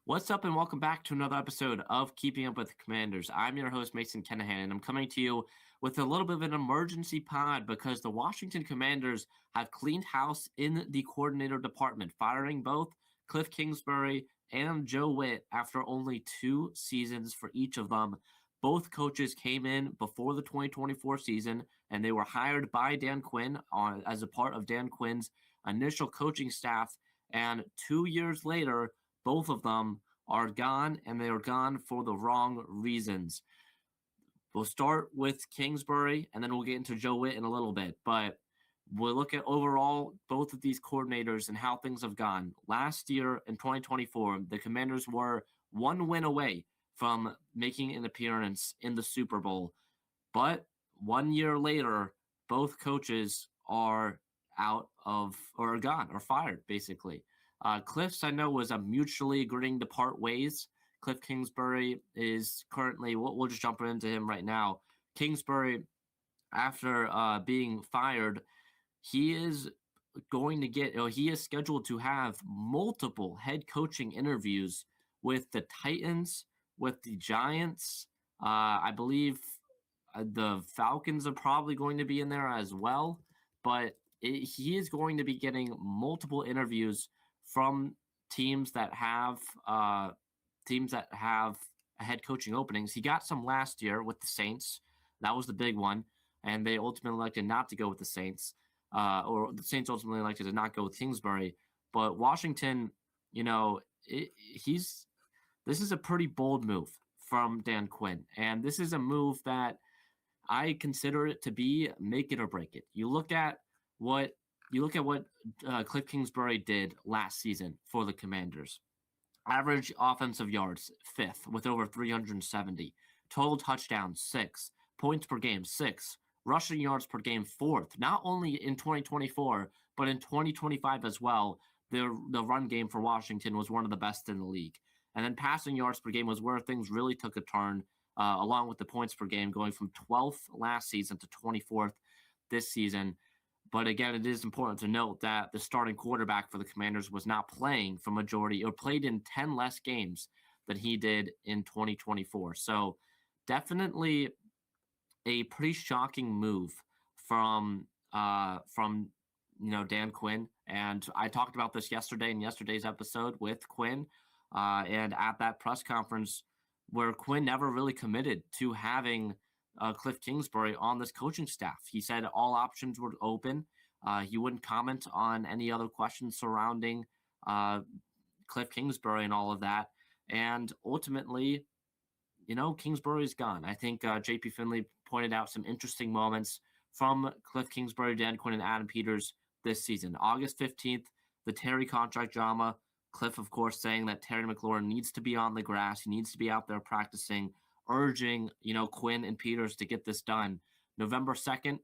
What's up, and welcome back to another episode of Keeping Up with the Commanders. I'm your host, Mason Kinnahan, and I'm coming to you with a little bit of an emergency pod because the Washington Commanders have cleaned house in the coordinator department, firing both Kliff Kingsbury and Joe Whitt after only 2 seasons for each of them. Both coaches came in before the 2024 season, and they were hired by Dan Quinn as a part of Dan Quinn's initial coaching staff. And 2 years later, both of them are gone, and they are gone for the wrong reasons. We'll start with Kingsbury, and then we'll get into Joe Whitt in a little bit. But we'll look at overall both of these coordinators and how things have gone. Last year in 2024, the Commanders were 1 win away from making an appearance in the Super Bowl. But 1 year later, both coaches are out of or gone or fired, basically. Kliff's, I know, was a mutually agreeing to part ways. Kliff Kingsbury is currently, we'll just jump into him right now. Kingsbury, after being fired, he is going to get, he is scheduled to have multiple head coaching interviews with the Titans, with the Giants. I believe the Falcons are probably going to be in there as well. But he is going to be getting multiple interviews from teams that have head coaching openings. He got some last year with the Saints. That was the big one, and they ultimately elected not to go with the Saints, or the Saints ultimately elected to not go with Kingsbury. But Washington, this is a pretty bold move from Dan Quinn, and this is a move that I consider it to be make it or break it. You look at what Kliff Kingsbury did last season for the Commanders. Average offensive yards, 5th with over 370. Total touchdowns, 6. Points per game, 6. Rushing yards per game, 4th. Not only in 2024, but in 2025 as well. The run game for Washington was one of the best in the league. And then passing yards per game was where things really took a turn, along with the points per game, going from 12th last season to 24th this season. But again, it is important to note that the starting quarterback for the Commanders was not playing for majority or played in 10 less games than he did in 2024. So definitely a pretty shocking move from Dan Quinn. And I talked about this yesterday in yesterday's episode with Quinn, and at that press conference where Quinn never really committed to having Kliff Kingsbury on this coaching staff. He said all options were open. He wouldn't comment on any other questions surrounding Kliff Kingsbury and all of that. And ultimately, Kingsbury's gone. I think JP Finley pointed out some interesting moments from Kliff Kingsbury, Dan Quinn, and Adam Peters this season. August 15th, the Terry contract drama. Kliff, of course, saying that Terry McLaurin needs to be on the grass. He needs to be out there practicing, urging, Quinn and Peters to get this done. November 2nd,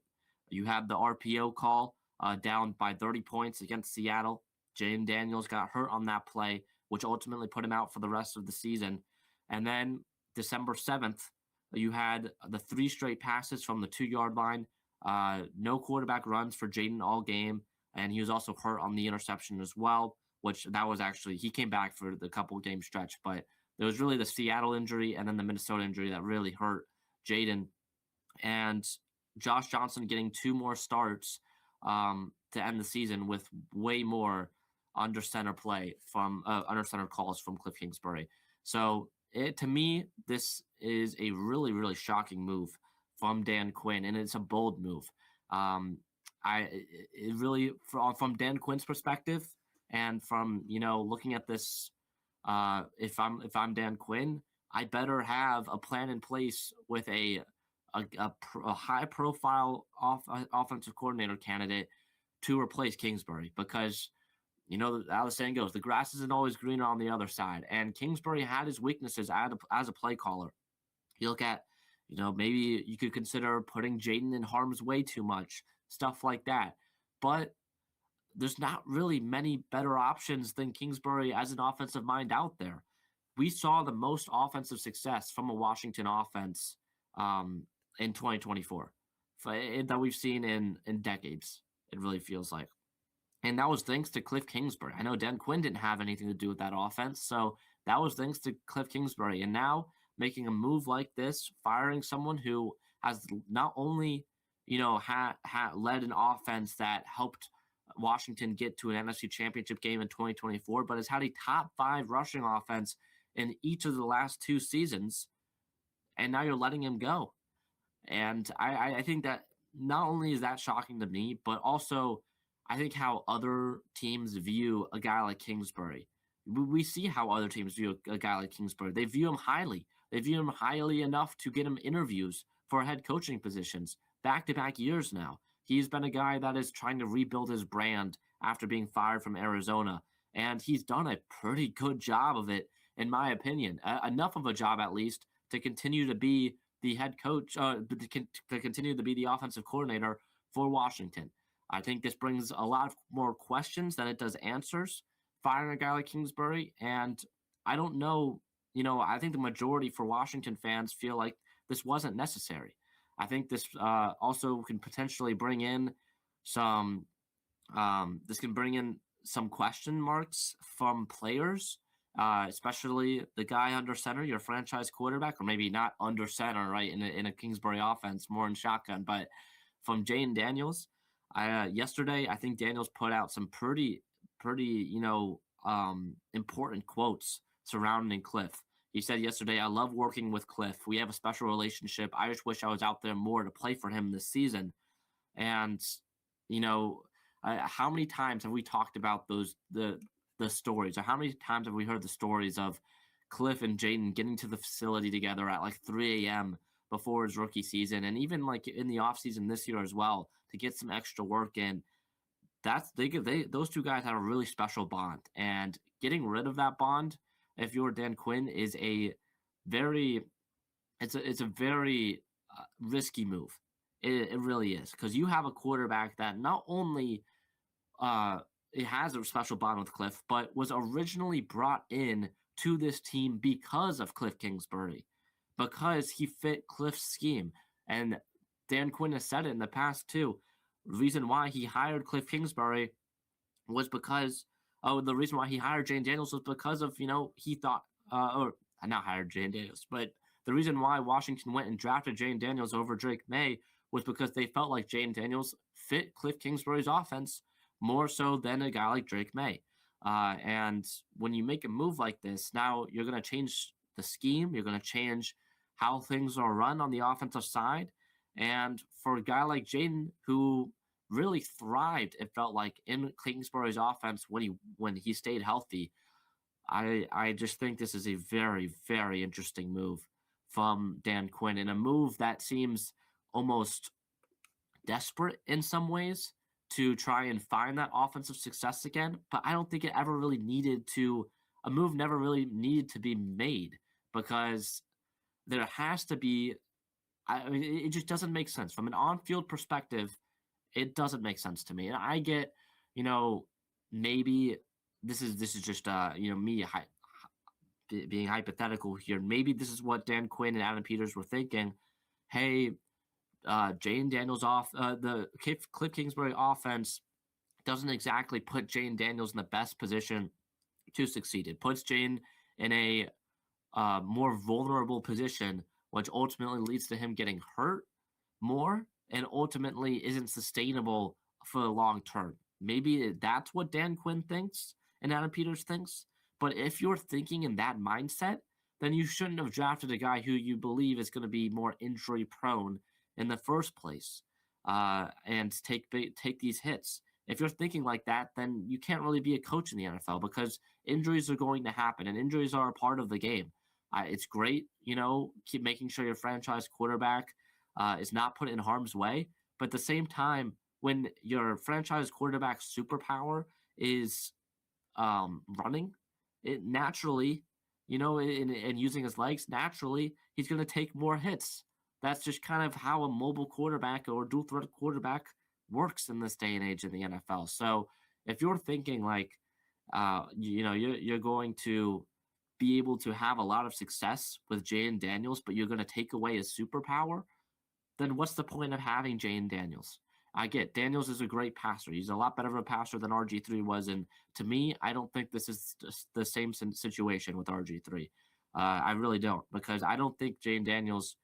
you have the RPO call down by 30 points against Seattle. Jaden Daniels got hurt on that play, which ultimately put him out for the rest of the season. And then December 7th, you had the 3 straight passes from the 2-yard line. No quarterback runs for Jaden all game. And he was also hurt on the interception as well, which that was actually, he came back for the couple game stretch, but there was really the Seattle injury and then the Minnesota injury that really hurt Jaden. And Josh Johnson getting 2 more starts to end the season with way more under center calls from Kliff Kingsbury. So to me, this is a really, really shocking move from Dan Quinn, and it's a bold move. From Dan Quinn's perspective, and from looking at this. If I'm Dan Quinn, I better have a plan in place with a high-profile offensive coordinator candidate to replace Kingsbury, because how the saying goes, the grass isn't always greener on the other side. And Kingsbury had his weaknesses as a play caller. You look at, maybe you could consider putting Jaden in harm's way too much, stuff like that. But there's not really many better options than Kingsbury as an offensive mind out there. We saw the most offensive success from a Washington offense in 2024 that we've seen in decades, it really feels like. And that was thanks to Kliff Kingsbury. I know Dan Quinn didn't have anything to do with that offense, so That was thanks to Kliff Kingsbury. And now making a move like this, firing someone who has not only, led an offense that helped Washington get to an NFC championship game in 2024, but has had a top 5 rushing offense in each of the last 2 seasons. And now you're letting him go. And I think that not only is that shocking to me, but also I think how other teams view a guy like Kingsbury. We see how other teams view a guy like Kingsbury. They view him highly. They view him highly enough to get him interviews for head coaching positions back to back years now. He's been a guy that is trying to rebuild his brand after being fired from Arizona. And he's done a pretty good job of it, in my opinion. Enough of a job, at least, to continue to be the head coach, to continue to be the offensive coordinator for Washington. I think this brings a lot more questions than it does answers, firing a guy like Kingsbury. And I don't know, I think the majority for Washington fans feel like this wasn't necessary. I think this also can potentially bring in some, some question marks from players, especially the guy under center, your franchise quarterback, or maybe not under center, right, in a Kingsbury offense, more in shotgun, but from Jayden Daniels. Yesterday, I think Daniels put out some pretty, important quotes surrounding Kliff. He said yesterday, "I love working with Kliff. We have a special relationship. I just wish I was out there more to play for him this season." And, how many times have we talked about the stories, or how many times have we heard the stories of Kliff and Jayden getting to the facility together at like 3 a.m. before his rookie season, and even like in the offseason this year as well, to get some extra work in? Those two guys have a really special bond, and getting rid of that bond, if you're Dan Quinn, is a very risky move. It really is, because you have a quarterback that not only it has a special bond with Kliff, but was originally brought in to this team because of Kliff Kingsbury, because he fit Kliff's scheme. And Dan Quinn has said it in the past too. The reason why he hired Kliff Kingsbury was because the reason why he hired Jayden Daniels was because of, he thought, or not hired Jayden Daniels, but the reason why Washington went and drafted Jayden Daniels over Drake May was because they felt like Jayden Daniels fit Kliff Kingsbury's offense more so than a guy like Drake May. And when you make a move like this, now you're going to change the scheme. You're going to change how things are run on the offensive side. And for a guy like Jayden, who really thrived, it felt like, in Kingsbury's offense when he stayed healthy, I just think this is a very, very interesting move from Dan Quinn, and a move that seems almost desperate in some ways to try and find that offensive success again. But I don't think it ever really a move never really needed to be made, because there has to be, I mean, it just doesn't make sense. From an on-field perspective, it doesn't make sense to me. And I get, maybe this is just, me being hypothetical here. Maybe this is what Dan Quinn and Adam Peters were thinking. Hey, Jayden Daniels the Kliff Kingsbury offense doesn't exactly put Jayden Daniels in the best position to succeed. It puts Jayden in a more vulnerable position, which ultimately leads to him getting hurt more and ultimately isn't sustainable for the long term. Maybe that's what Dan Quinn thinks and Adam Peters thinks. But if you're thinking in that mindset, then you shouldn't have drafted a guy who you believe is going to be more injury prone in the first place, and take these hits. If you're thinking like that, then you can't really be a coach in the NFL, because injuries are going to happen, and injuries are a part of the game. It's great, keep making sure your franchise quarterback is not put in harm's way. But at the same time, when your franchise quarterback's superpower is running, it naturally, and using his legs, naturally, he's going to take more hits. That's just kind of how a mobile quarterback or dual threat quarterback works in this day and age in the NFL. So if you're thinking like, you're going to be able to have a lot of success with Jayden Daniels, but you're going to take away his superpower, then what's the point of having Jayden Daniels? I get Daniels is a great passer. He's a lot better of a passer than RG3 was. And to me, I don't think this is just the same situation with RG3. I really don't, because I don't think Jane Daniels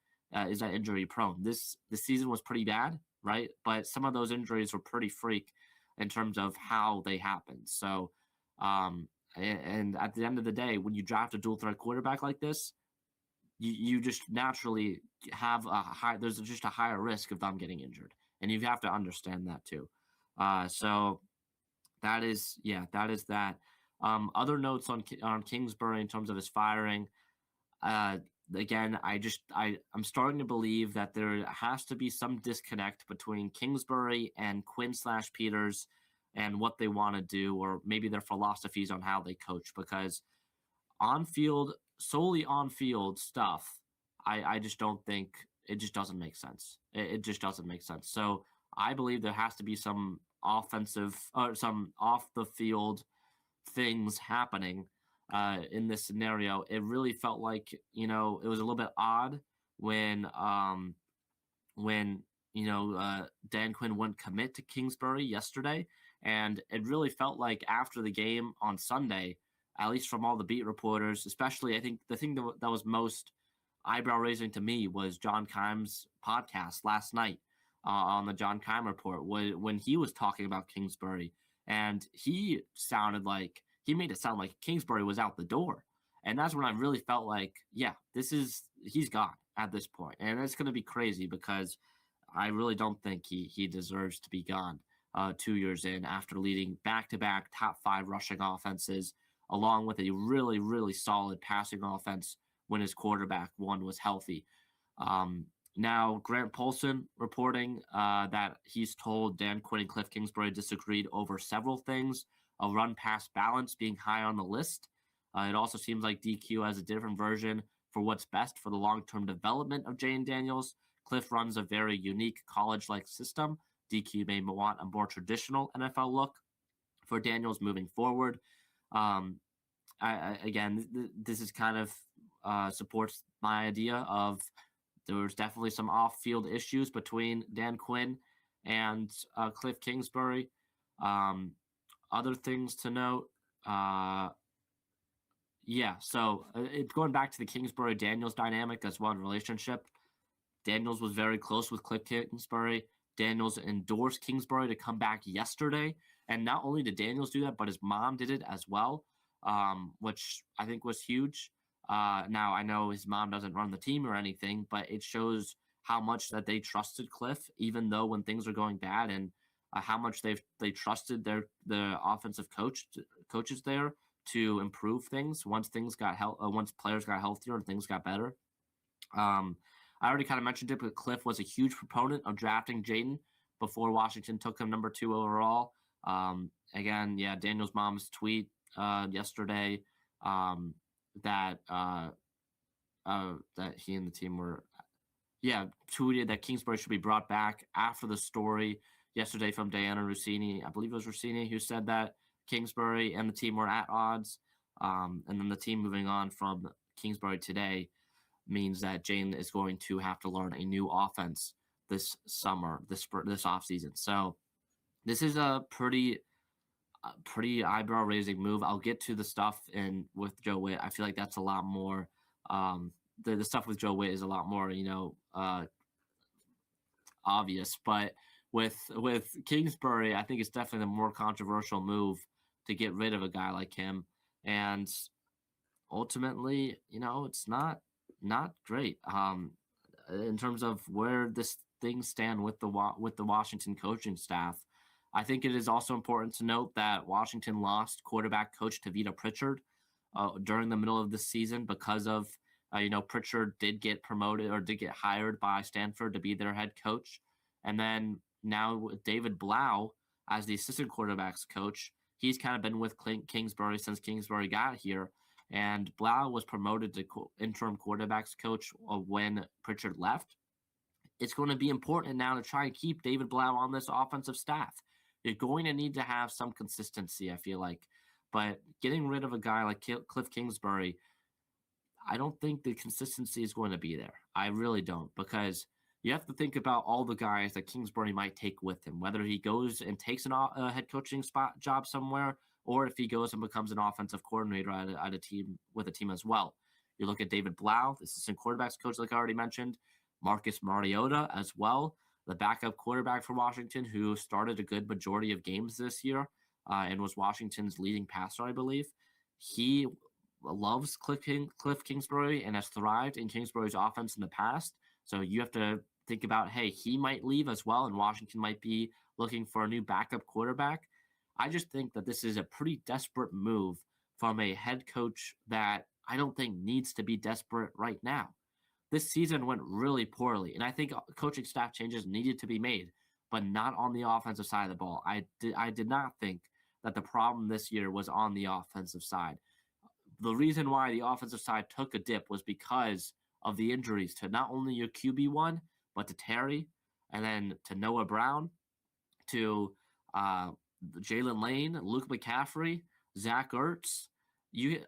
is that injury prone. This season was pretty bad, right? But some of those injuries were pretty freak in terms of how they happened. So, and at the end of the day, when you draft a dual threat quarterback like this, you just naturally have there's just a higher risk of them getting injured, and you have to understand that too. So that is, yeah, that is that. Other notes on Kingsbury in terms of his firing. Uh, Again, I'm starting to believe that there has to be some disconnect between Kingsbury and Quinn/Peters and what they want to do, or maybe their philosophies on how they coach, because on field, solely on field stuff, I just don't think it just doesn't make sense. It just doesn't make sense. So I believe there has to be some offensive or some off the field things happening in this scenario. It really felt like, it was a little bit odd when when Dan Quinn wouldn't commit to Kingsbury yesterday, and it really felt like after the game on Sunday, at least from all the beat reporters, especially I think the thing that was most eyebrow raising to me was John Keim's podcast last night on the John Keim Report when he was talking about Kingsbury, and he made it sound like Kingsbury was out the door, and that's when I really felt like, yeah, he's gone at this point, and it's going to be crazy because I really don't think he deserves to be gone 2 years in after leading back-to-back top 5 rushing offenses, along with a really, really solid passing offense when his quarterback one was healthy. Now, Grant Paulson reporting that he's told Dan Quinn and Kliff Kingsbury disagreed over several things, a run-pass balance being high on the list. It also seems like DQ has a different version for what's best for the long-term development of Jane Daniels. Kliff runs a very unique college-like system. DQ may want a more traditional NFL look for Daniels moving forward. This is kind of supports my idea of there was definitely some off-field issues between Dan Quinn and Kliff Kingsbury. Other things to note, it's going back to the Kingsbury-Daniels dynamic as well in relationship. Daniels was very close with Kliff Kingsbury. Daniels endorsed Kingsbury to come back yesterday. And not only did Daniels do that, but his mom did it as well, which I think was huge. Now, I know his mom doesn't run the team or anything, but it shows how much that they trusted Kliff, even though when things are going bad, and how much they trusted the offensive coaches there to improve things once once players got healthier and things got better. I already kind of mentioned it, but Kliff was a huge proponent of drafting Jaden before Washington took him number 2 overall. Again, yeah, Daniel's mom's tweet yesterday that he and the team were, tweeted that Kingsbury should be brought back after the story yesterday from Diana Rossini. I believe it was Rossini who said that Kingsbury and the team were at odds. And then the team moving on from Kingsbury today means that Jane is going to have to learn a new offense this summer, this offseason. So this is a pretty eyebrow raising move. I'll get to the stuff with Joe Whitt. I feel like that's a lot more. The stuff with Joe Whitt is a lot more, obvious. But with Kingsbury, I think it's definitely the more controversial move to get rid of a guy like him. And ultimately, it's not great in terms of where this things stand with the Washington coaching staff. I think it is also important to note that Washington lost quarterback coach Tavita Pritchard during the middle of the season because of Pritchard did get promoted or did get hired by Stanford to be their head coach, and then now with David Blau as the assistant quarterbacks coach, he's kind of been with Kingsbury since Kingsbury got here. And Blau was promoted to interim quarterbacks coach when Pritchard left. It's going to be important now to try and keep David Blau on this offensive staff. You're going to need to have some consistency, I feel like. But getting rid of a guy like Kliff Kingsbury, I don't think the consistency is going to be there. I really don't, because you have to think about all the guys that Kingsbury might take with him, whether he goes and takes a head coaching spot job somewhere, or if he goes and becomes an offensive coordinator at a team with a team as well. You look at David Blau, the assistant quarterbacks coach, like I already mentioned, Marcus Mariota as well, the backup quarterback for Washington, who started a good majority of games this year and was Washington's leading passer, I believe. He loves Kliff Kingsbury and has thrived in Kingsbury's offense in the past. So you have to think about, hey, he might leave as well, and Washington might be looking for a new backup quarterback. I just think that this is a pretty desperate move from a head coach that I don't think needs to be desperate right now. This season went really poorly, and I think coaching staff changes needed to be made, but not on the offensive side of the ball. I did not think that the problem this year was on the offensive side. The reason why the offensive side took a dip was because of the injuries to not only your QB1, but to Terry, and then to Noah Brown, to Jalen Lane, Luke McCaffrey, Zach Ertz,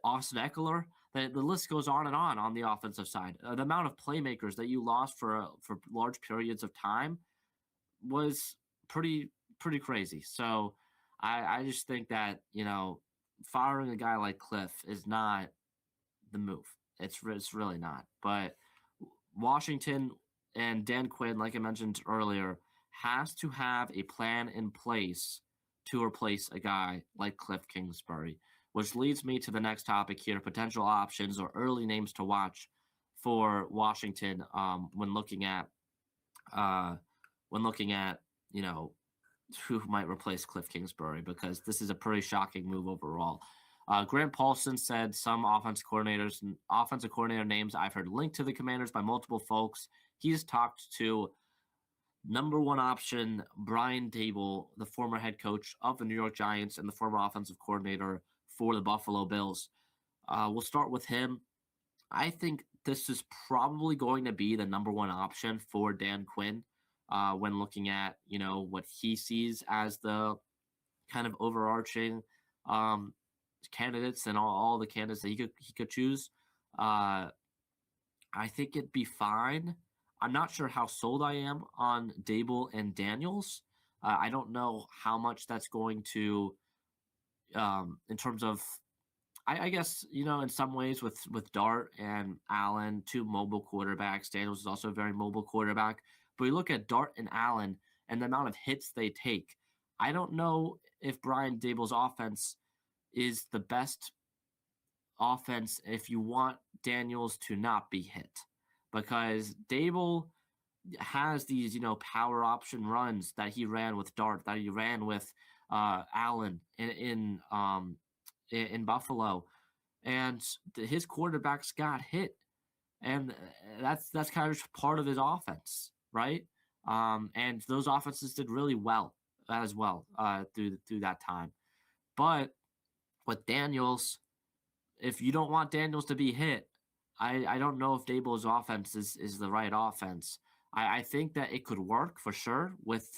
Austin Eckler. The list goes on the offensive side. The amount of playmakers that you lost for large periods of time was pretty crazy. So I just think that firing a guy like Kliff is not the move. It's really not. But Washington and Dan Quinn, like I mentioned earlier, has to have a plan in place to replace a guy like Kliff Kingsbury, which leads me to the next topic here: potential options or early names to watch for Washington when looking at who might replace Kliff Kingsbury, because this is a pretty shocking move overall. Grant Paulson said some offensive coordinator names I've heard linked to the Commanders by multiple folks. He's talked to number one option Brian Daboll, the former head coach of the New York Giants and the former offensive coordinator for the Buffalo Bills. We'll start with him. I think this is probably going to be the number one option for Dan Quinn when looking at what he sees as the kind of overarching candidates and all the candidates that he could choose. I think it'd be fine. I'm not sure how sold I am on Daboll and Daniels. I don't know how much that's going to, in terms of, I guess, in some ways with Dart and Allen, two mobile quarterbacks. Daniels is also a very mobile quarterback. But you look at Dart and Allen and the amount of hits they take. I don't know if Brian Daboll's offense is the best offense if you want Daniels to not be hit, because Daboll has these, power option runs that he ran with Dart, that he ran with Allen in Buffalo, and his quarterbacks got hit, and that's kind of part of his offense, right? And those offenses did really well as well through that time. But with Daniels, if you don't want Daniels to be hit, I don't know if Daboll's offense is the right offense. I think that it could work for sure with,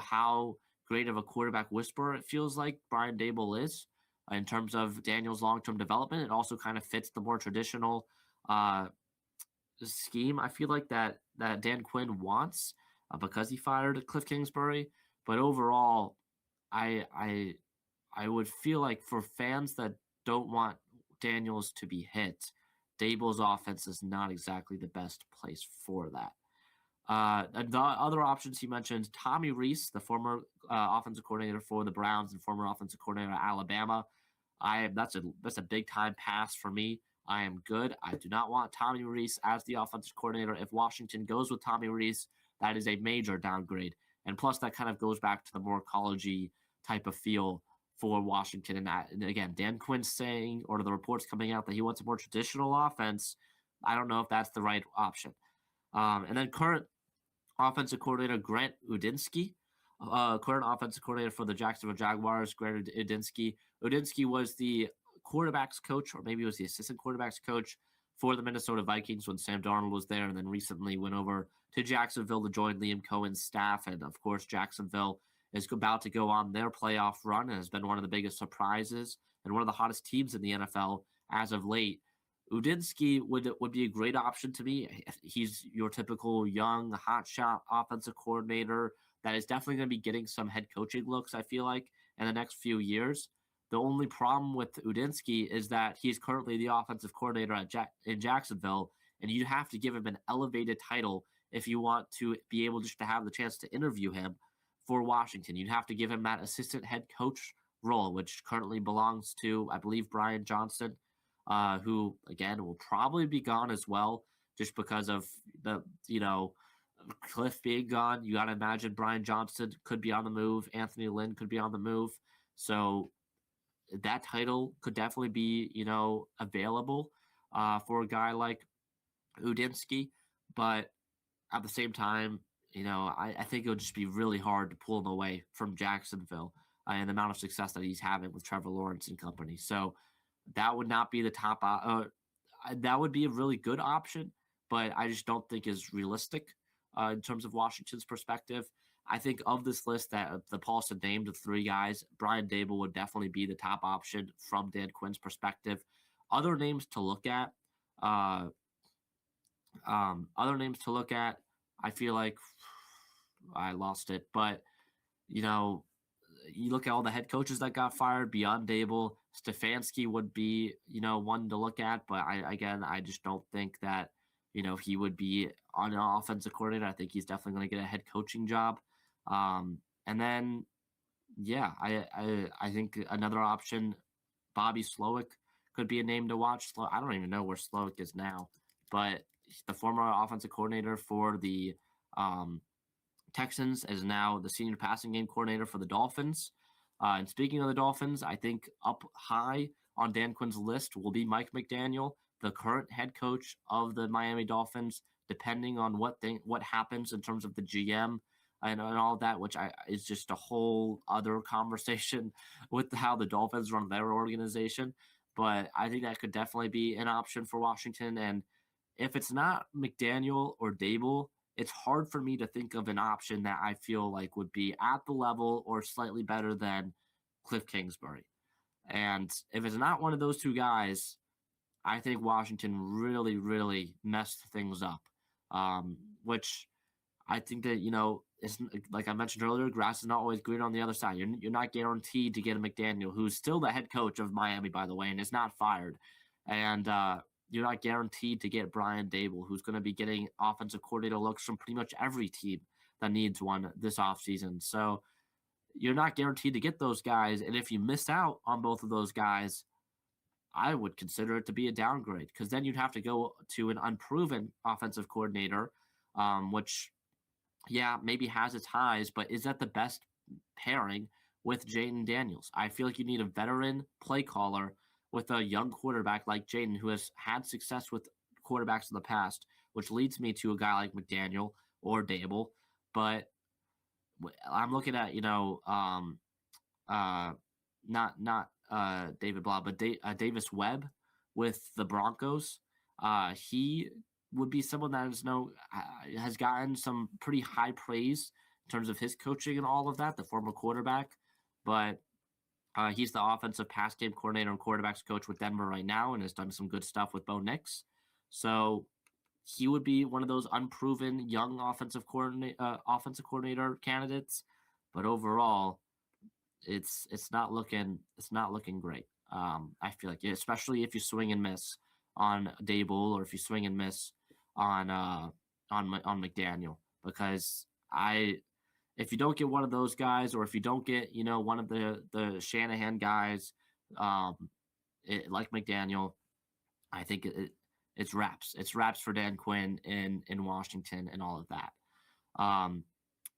how great of a quarterback whisperer it feels like Brian Daboll is in terms of Daniels' long-term development. It also kind of fits the more traditional scheme, I feel like, that Dan Quinn wants because he fired Kliff Kingsbury. But overall, I would feel like for fans that don't want Daniels to be hit, Daboll's offense is not exactly the best place for that. The other options he mentioned: Tommy Rees, the former offensive coordinator for the Browns and former offensive coordinator at Alabama. That's a big time pass for me. I am good. I do not want Tommy Rees as the offensive coordinator. If Washington goes with Tommy Rees, that is a major downgrade. And plus, that kind of goes back to the more college-y type of feel for Washington. And again, Dan Quinn's saying, or the reports coming out, that he wants a more traditional offense. I don't know if that's the right option. And then current offensive coordinator Grant Udinski, current offensive coordinator for the Jacksonville Jaguars, Grant Udinski. Udinski was the quarterbacks coach, or maybe it was the assistant quarterbacks coach for the Minnesota Vikings when Sam Darnold was there, and then recently went over to Jacksonville to join Liam Cohen's staff. And of course, Jacksonville is about to go on their playoff run and has been one of the biggest surprises and one of the hottest teams in the NFL as of late. Udinsky would be a great option to me. He's your typical young hotshot offensive coordinator that is definitely going to be getting some head coaching looks, I feel like, in the next few years. The only problem with Udinsky is that he's currently the offensive coordinator in Jacksonville, and you have to give him an elevated title if you want to be able just to have the chance to interview him for Washington. You'd have to give him that assistant head coach role, which currently belongs to, I believe, Brian Johnson, who again will probably be gone as well, just because of the Kliff being gone. You got to imagine Brian Johnson could be on the move. Anthony Lynn could be on the move. So that title could definitely be available for a guy like Udinsky, but at the same time, I think it'll just be really hard to pull him away from Jacksonville and the amount of success that he's having with Trevor Lawrence and company. So that would not be the top. That would be a really good option, but I just don't think is realistic in terms of Washington's perspective. I think of this list that the Paulson named, the three guys, Brian Dable would definitely be the top option from Dan Quinn's perspective. Other names to look at, uh, I feel like I lost it, but you know, you look at all the head coaches that got fired beyond Dable. Stefanski would be, one to look at, but I just don't think that, he would be on an offensive coordinator. I think he's definitely going to get a head coaching job. And then, yeah, I think another option, Bobby Slowick could be a name to watch. I don't even know where Slowick is now, but the former offensive coordinator for the Texans is now the senior passing game coordinator for the Dolphins. And speaking of the Dolphins, I think up high on Dan Quinn's list will be Mike McDaniel, the current head coach of the Miami Dolphins. Depending on what happens in terms of the GM and all that, which is just a whole other conversation with how the Dolphins run their organization. But I think that could definitely be an option for Washington. And if it's not McDaniel or Dable, it's hard for me to think of an option that I feel like would be at the level or slightly better than Kliff Kingsbury. And if it's not one of those two guys, I think Washington really, really messed things up. Which I think that, it's like I mentioned earlier, grass is not always green on the other side. You're not guaranteed to get a McDaniel, who's still the head coach of Miami, by the way, and is not fired. And you're not guaranteed to get Brian Dable, who's going to be getting offensive coordinator looks from pretty much every team that needs one this offseason. So you're not guaranteed to get those guys. And if you miss out on both of those guys, I would consider it to be a downgrade, because then you'd have to go to an unproven offensive coordinator, which, yeah, maybe has its highs, but is that the best pairing with Jayden Daniels? I feel like you need a veteran play caller with a young quarterback like Jayden, who has had success with quarterbacks in the past, which leads me to a guy like McDaniel or Dable. But I'm looking at, not David Blah, but Davis Webb with the Broncos. He would be someone that has gotten some pretty high praise in terms of his coaching and all of that, the former quarterback. But he's the offensive pass game coordinator and quarterbacks coach with Denver right now, and has done some good stuff with Bo Nix. So he would be one of those unproven young offensive coordinator candidates. But overall, it's not looking great. I feel like, especially if you swing and miss on Dable, or if you swing and miss on McDaniel, because if you don't get one of those guys, or if you don't get one of the Shanahan guys, like McDaniel, I think it's wraps. It's wraps for Dan Quinn in Washington and all of that.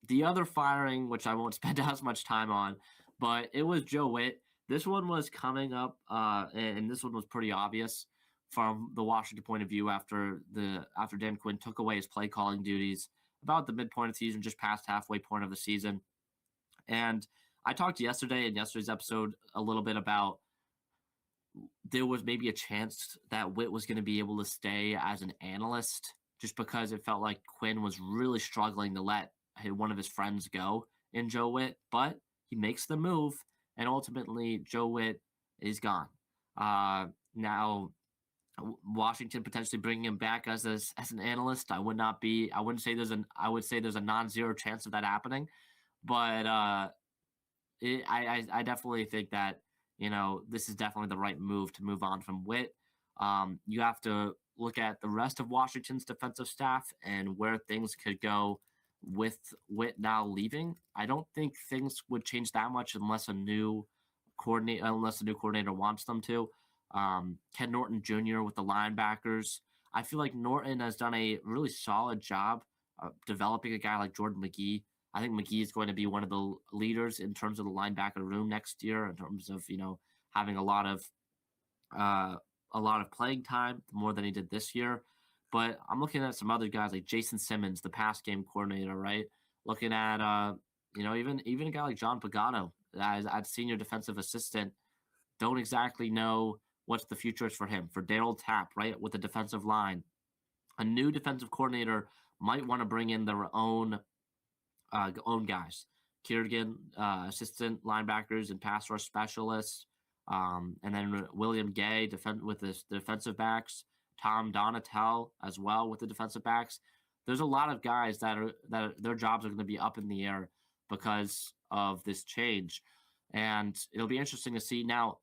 The other firing, which I won't spend as much time on, but it was Joe Whitt. This one was coming up, and this one was pretty obvious from the Washington point of view after Dan Quinn took away his play calling duties about the midpoint of the season, just past halfway point of the season. And I talked yesterday in yesterday's episode a little bit about there was maybe a chance that Whitt was going to be able to stay as an analyst, just because it felt like Quinn was really struggling to let one of his friends go in Joe Whitt, but he makes the move, and ultimately Joe Whitt is gone. Now, Washington potentially bringing him back as an analyst. I wouldn't say I would say there's a non-zero chance of that happening, but I definitely think that this is definitely the right move to move on from Whitt. You have to look at the rest of Washington's defensive staff and where things could go with Whitt now leaving. I don't think things would change that much unless a new coordinator wants them to. Ken Norton Jr. with the linebackers. I feel like Norton has done a really solid job developing a guy like Jordan McGee. I think McGee is going to be one of the leaders in terms of the linebacker room next year, in terms of having uh, a lot of playing time more than he did this year. But I'm looking at some other guys like Jason Simmons, the pass game coordinator, right? Looking at even a guy like John Pagano as senior defensive assistant. Don't exactly know what's the future is for him. For Daryl Tapp, right, with the defensive line, a new defensive coordinator might want to bring in their own guys. Kiergan, assistant linebackers and pass rush specialists, and then William Gay with the defensive backs. Tom Donatel as well with the defensive backs. There's a lot of guys that their jobs are going to be up in the air because of this change, and it'll be interesting to see now.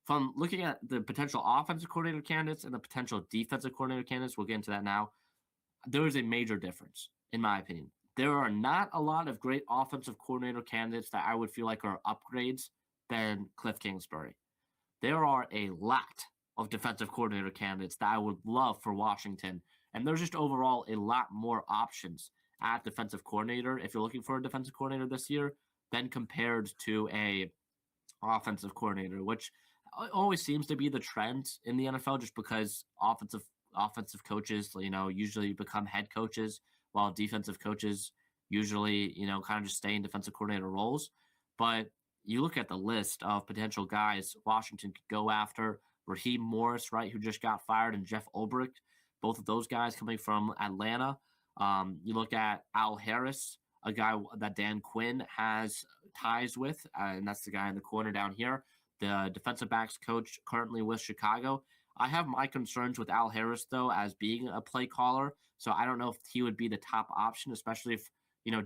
From looking at the potential offensive coordinator candidates and the potential defensive coordinator candidates, we'll get into that now. There is a major difference, in my opinion. There are not a lot of great offensive coordinator candidates that I would feel like are upgrades than Kliff Kingsbury. There are a lot of defensive coordinator candidates that I would love for Washington, and there's just overall a lot more options at defensive coordinator if you're looking for a defensive coordinator this year than compared to a offensive coordinator, which always seems to be the trend in the NFL, just because offensive coaches, usually become head coaches, while defensive coaches usually, kind of just stay in defensive coordinator roles. But you look at the list of potential guys Washington could go after: Raheem Morris, right, who just got fired, and Jeff Ulbrich, both of those guys coming from Atlanta. You look at Al Harris, a guy that Dan Quinn has ties with, and that's the guy in the corner down here, the defensive backs coach currently with Chicago. I have my concerns with Al Harris, though, as being a play caller. So I don't know if he would be the top option, especially if,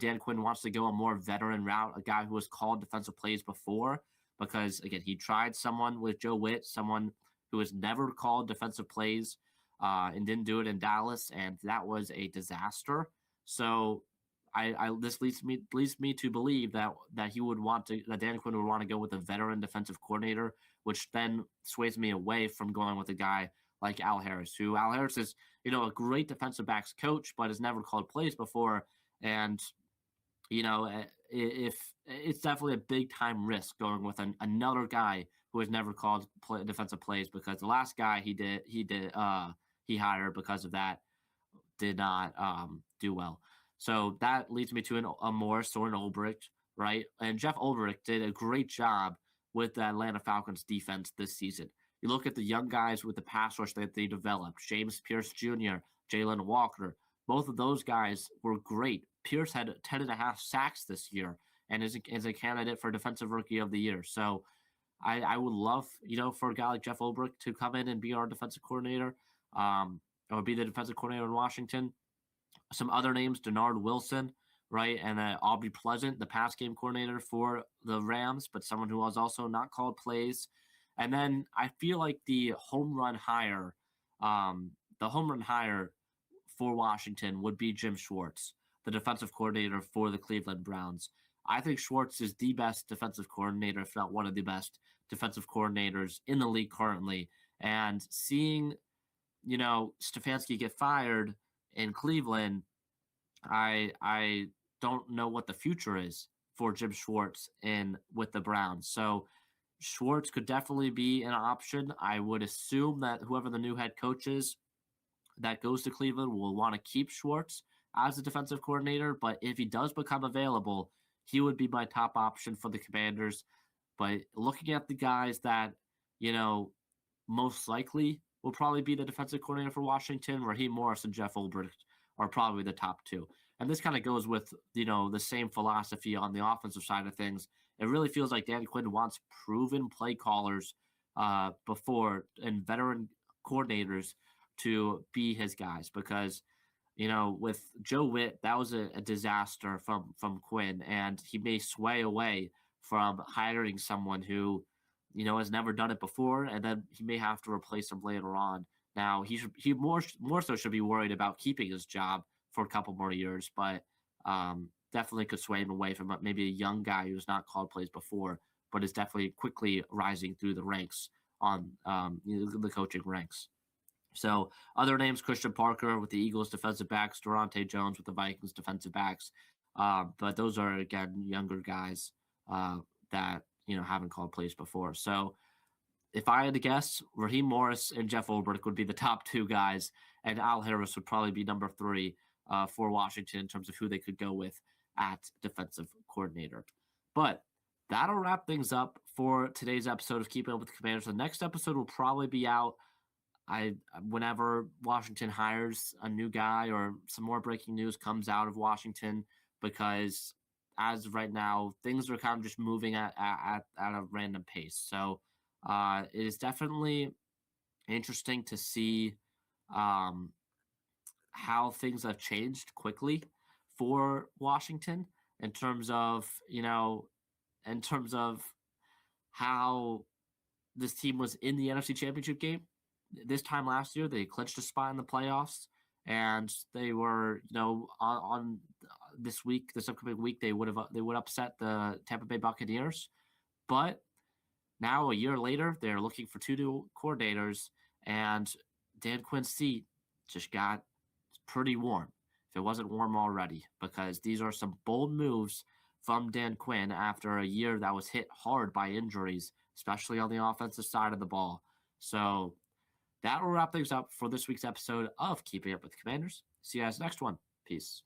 Dan Quinn wants to go a more veteran route, a guy who has called defensive plays before, because, again, he tried someone with Joe Whitt, someone who has never called defensive plays and didn't do it in Dallas, and that was a disaster. So this leads me to believe that Dan Quinn would want to go with a veteran defensive coordinator, which then sways me away from going with a guy like Al Harris, who Al Harris is, a great defensive backs coach, but has never called plays before. And, if it's definitely a big time risk going with another guy who has never called defensive plays, because the last guy he hired because of that did not do well. So that leads me to a Morris or an Ulbrich, right? And Jeff Ulbrich did a great job with the Atlanta Falcons defense this season. You look at the young guys with the pass rush that they developed: James Pierce Jr., Jalen Walker. Both of those guys were great. Pierce had 10.5 sacks this year and is a candidate for Defensive Rookie of the Year. So I would love, for a guy like Jeff Ulbrich to come in and be our defensive coordinator, or be the defensive coordinator in Washington. Some other names: Denard Wilson, right? And Aubrey Pleasant, the pass game coordinator for the Rams, but someone who has also not called plays. And then I feel like the home run hire for Washington would be Jim Schwartz, the defensive coordinator for the Cleveland Browns. I think Schwartz is the best defensive coordinator, if not one of the best defensive coordinators in the league currently. And seeing, Stefanski get fired in Cleveland, I don't know what the future is for Jim Schwartz with the Browns. So Schwartz could definitely be an option. I would assume that whoever the new head coach is that goes to Cleveland will want to keep Schwartz as a defensive coordinator. But if he does become available, he would be my top option for the Commanders. But looking at the guys that, most likely will probably be the defensive coordinator for Washington, Raheem Morris and Jeff Ulbrich are probably the top two. And this kind of goes with, the same philosophy on the offensive side of things. It really feels like Dan Quinn wants proven play callers before, and veteran coordinators to be his guys because with Joe Whitt, that was a disaster from Quinn, and he may sway away from hiring someone who, has never done it before, and then he may have to replace him later on. Now he more so should be worried about keeping his job for a couple more years, but definitely could sway him away from maybe a young guy who's not called plays before, but is definitely quickly rising through the ranks on the coaching ranks. So other names: Christian Parker with the Eagles defensive backs, Durante Jones with the Vikings defensive backs. But those are, again, younger guys that haven't called plays before. So if I had to guess, Raheem Morris and Jeff Ulbrich would be the top two guys, and Al Harris would probably be number three for Washington in terms of who they could go with at defensive coordinator. But that'll wrap things up for today's episode of Keeping Up with the Commanders. The next episode will probably be out whenever Washington hires a new guy or some more breaking news comes out of Washington, because as of right now, things are kind of just moving at a random pace. So it is definitely interesting to see how things have changed quickly for Washington in terms of how this team was in the NFC Championship game. This time last year, they clinched a spot in the playoffs, and they were, on this upcoming week, they would upset the Tampa Bay Buccaneers. But now, a year later, they're looking for two new coordinators, and Dan Quinn's seat just got pretty warm, if it wasn't warm already, because these are some bold moves from Dan Quinn after a year that was hit hard by injuries, especially on the offensive side of the ball. So that will wrap things up for this week's episode of Keeping Up with the Commanders. See you guys next one. Peace.